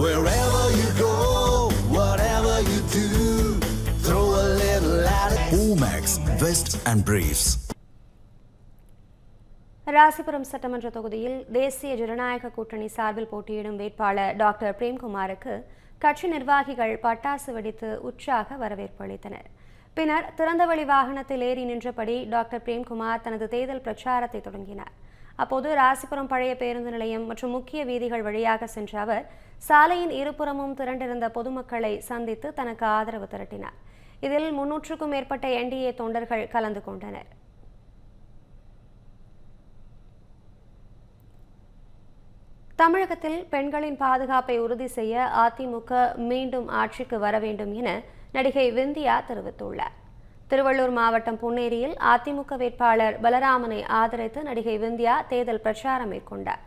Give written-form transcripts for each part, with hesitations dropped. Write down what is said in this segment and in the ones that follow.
Wherever you go, whatever you do, throw a little at it. Omax, Vest and Briefs. Rasipuram சட்டமன்ற தொகுதியில் தேசிய ஜனநாயக கூட்டணி சார்பில் போட்டியிடும் வேட்பாளர் டாக்டர் பிரேம்குமாருக்கு கட்சி நிர்வாகிகள் பட்டாசு வெடித்து உற்சாக வரவேற்பு அளித்தனர். பின்னர் திறந்தவெளி வாகனத்தில் ஏறி நின்றபடி டாக்டர் பிரேம்குமார் தனது தேர்தல் பிரச்சாரத்தை தொடங்கினார். அப்போது ராசிபுரம் பழைய பேருந்து நிலையம் மற்றும் முக்கிய வீதிகள் வழியாக சென்ற அவர் சாலையின் இருபுறமும் திரண்டிருந்த பொதுமக்களை சந்தித்து தனக்கு ஆதரவு திரட்டினார். இதில் 300க்கும் மேற்பட்ட என்டிஏ தொண்டர்கள் கலந்து கொண்டனர். தமிழகத்தில் பெண்களின் பாதுகாப்பை உறுதி செய்ய அதிமுக மீண்டும் ஆட்சிக்கு வர வேண்டும் என நடிகை விந்தியா தெரிவித்துள்ளார். திருவள்ளூர் மாவட்டம் பொன்னேரியில் அதிமுக வேட்பாளர் பலராமனை ஆதரித்து நடிகை விந்தியா தேர்தல் பிரச்சாரம் மேற்கொண்டார்.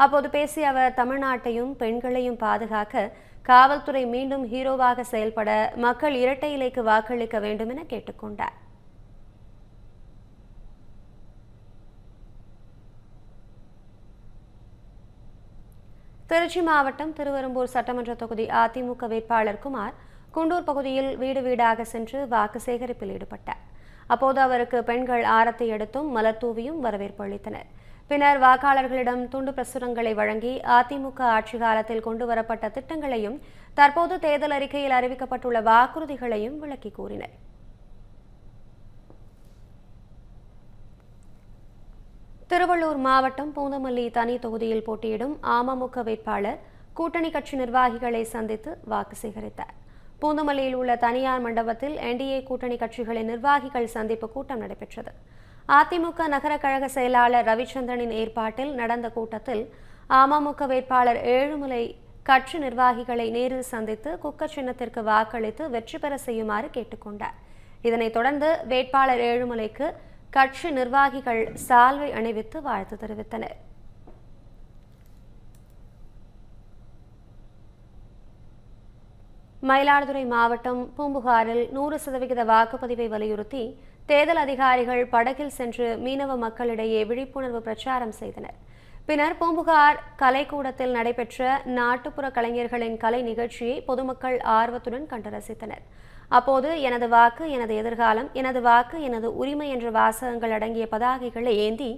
அப்போது பேசிய அவர் தமிழ்நாட்டையும் பெண்களையும் பாதுகாக்க காவல்துறை மீண்டும் ஹீரோவாக செயல்பட மக்கள் இரட்டை இலைக்கு வாக்களிக்க வேண்டும் என கேட்டுக்கொண்டார். திருச்சி மாவட்டம் திருவெரும்பூர் சட்டமன்ற தொகுதி அதிமுக வேட்பாளர் குமார் குண்டூர் பகுதியில் வீடு வீடாக சென்று வாக்கு சேகரிப்பில் ஈடுபட்டார். அப்போது அவருக்கு பெண்கள் ஆரத்தி எடுத்தும் மலர் தூவியும் வரவேற்பு அளித்தனர். பின்னர் வாக்காளர்களிடம் துண்டு பிரசுரங்களை வழங்கி அதிமுக ஆட்சி காலத்தில் கொண்டுவரப்பட்ட திட்டங்களையும் தற்போது தேர்தல் அறிக்கையில் அறிவிக்கப்பட்டுள்ள வாக்குறுதிகளையும் விளக்கி கூறினர். திருவள்ளூர் மாவட்டம் பூந்தமல்லி தனி தொகுதியில் போட்டியிடும் அமமுக வேட்பாளர் கூட்டணி கட்சி நிர்வாகிகளை சந்தித்து வாக்கு சேகரித்தார். பூந்தமல்லியில் உள்ள தனியார் மண்டபத்தில் என்டிஏ கூட்டணி கட்சிகளின் நிர்வாகிகள் சந்திப்பு கூட்டம் நடைபெற்றது. அதிமுக நகர கழக செயலாளர் ரவிச்சந்திரனின் ஏற்பாட்டில் நடந்த கூட்டத்தில் அமமுக வேட்பாளர் ஏழுமலை கட்சி நிர்வாகிகளை நேரில் சந்தித்து குக்கர் சின்னத்திற்கு வாக்களித்து வெற்றி பெற செய்யுமாறு கேட்டுக்கொண்டார். இதனைத் தொடர்ந்து வேட்பாளர் ஏழுமலைக்கு கட்சி நிர்வாகிகள் சால்வை அணிவித்து வாழ்த்து தெரிவித்தனர். மயிலாடுதுறை மாவட்டம் பூம்புகாரில் 100% வாக்குப்பதிவை வலியுறுத்தி தேர்தல் அதிகாரிகள் படகில் சென்று மீனவ மக்களிடையே விழிப்புணர்வு பிரச்சாரம் செய்தனர். பின்னர் பூம்புகார் கலைக்கூடத்தில் நடைபெற்ற நாட்டுப்புற கலைஞர்களின் கலை நிகழ்ச்சியை பொதுமக்கள் ஆர்வத்துடன் கண்டு ரசித்தனர். அப்போது எனது வாக்கு எனது எதிர்காலம், எனது வாக்கு எனது உரிமை என்ற வாசகங்கள் அடங்கிய பதாகைகளை ஏந்தி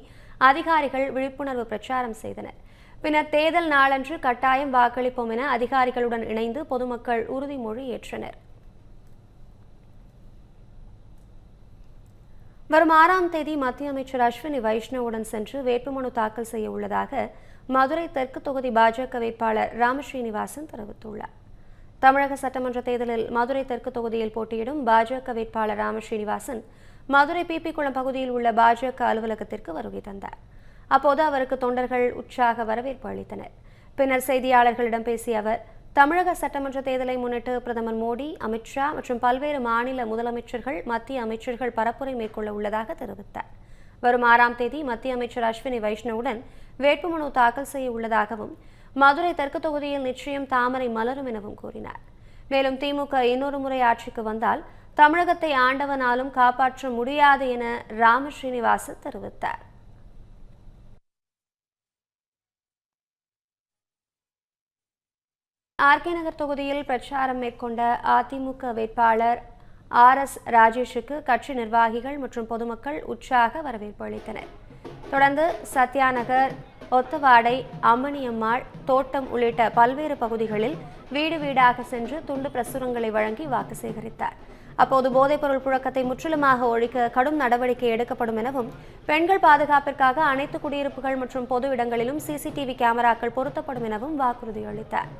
அதிகாரிகள் விழிப்புணர்வு பிரச்சாரம் செய்தனர். பின்னர் தேர்தல் நாளன்று கட்டாயம் வாக்களிப்போம் என அதிகாரிகளுடன் இணைந்து பொதுமக்கள் உறுதிமொழி ஏற்றனர். வரும் 6ஆம் தேதி மத்திய அமைச்சர் அஸ்வினி வைஷ்ணவுடன் சென்று வேட்புமனு தாக்கல் செய்ய உள்ளதாக மதுரை தெற்கு தொகுதி பாஜக வேட்பாளர் ராமஸ்ரீனிவாசன் தெரிவித்துள்ளார். தமிழக சட்டமன்ற தேர்தலில் மதுரை தெற்கு தொகுதியில் போட்டியிடும் பாஜக வேட்பாளர் ராமஸ்ரீனிவாசன் மதுரை பிபி குளம் பகுதியில் உள்ள பாஜக அலுவலகத்திற்கு வருகை தந்தார். அப்போது அவருக்கு தொண்டர்கள் உற்சாக வரவேற்பு அளித்தனர். பின்னர் செய்தியாளர்களிடம் பேசிய அவர் தமிழக சட்டமன்ற தேர்தலை முன்னிட்டு பிரதமர் மோடி, அமித்ஷா மற்றும் பல்வேறு மாநில முதலமைச்சர்கள், மத்திய அமைச்சர்கள் பரப்புரை மேற்கொள்ள உள்ளதாக தெரிவித்தார். வரும் 6ஆம் தேதி மத்திய அமைச்சர் அஸ்வினி வைஷ்ணவுடன் வேட்புமனு தாக்கல் செய்ய உள்ளதாகவும் மதுரை தெற்கு தொகுதியில் நிச்சயம் தாமரை மலரும் எனவும் கூறினார். மேலும் திமுக இன்னொரு முறை ஆட்சிக்கு வந்தால் தமிழகத்தை ஆண்டவனாலும் காப்பாற்ற முடியாது என ராமஸ்ரீனிவாசன் தெரிவித்தார். ஆர்கே நகர் தொகுதியில் பிரச்சாரம் மேற்கொண்ட அதிமுக வேட்பாளர் RS ராஜேஷுக்கு கட்சி நிர்வாகிகள் மற்றும் பொதுமக்கள் உற்சாக வரவேற்பு அளித்தனர். தொடர்ந்து சத்யா நகர், ஒத்தவாடை, அம்மணியம்மாள் தோட்டம் உள்ளிட்ட பல்வேறு பகுதிகளில் வீடு வீடாக சென்று துண்டு பிரசுரங்களை வழங்கி வாக்கு சேகரித்தார். அப்போது போதைப்பொருள் புழக்கத்தை முற்றிலுமாக ஒழிக்க கடும் நடவடிக்கை எடுக்கப்படும் எனவும் பெண்கள் பாதுகாப்பிற்காக அனைத்து குடியிருப்புகள் மற்றும் பொது இடங்களிலும் CCTV கேமராக்கள் பொருத்தப்படும் எனவும் வாக்குறுதி அளித்தார்.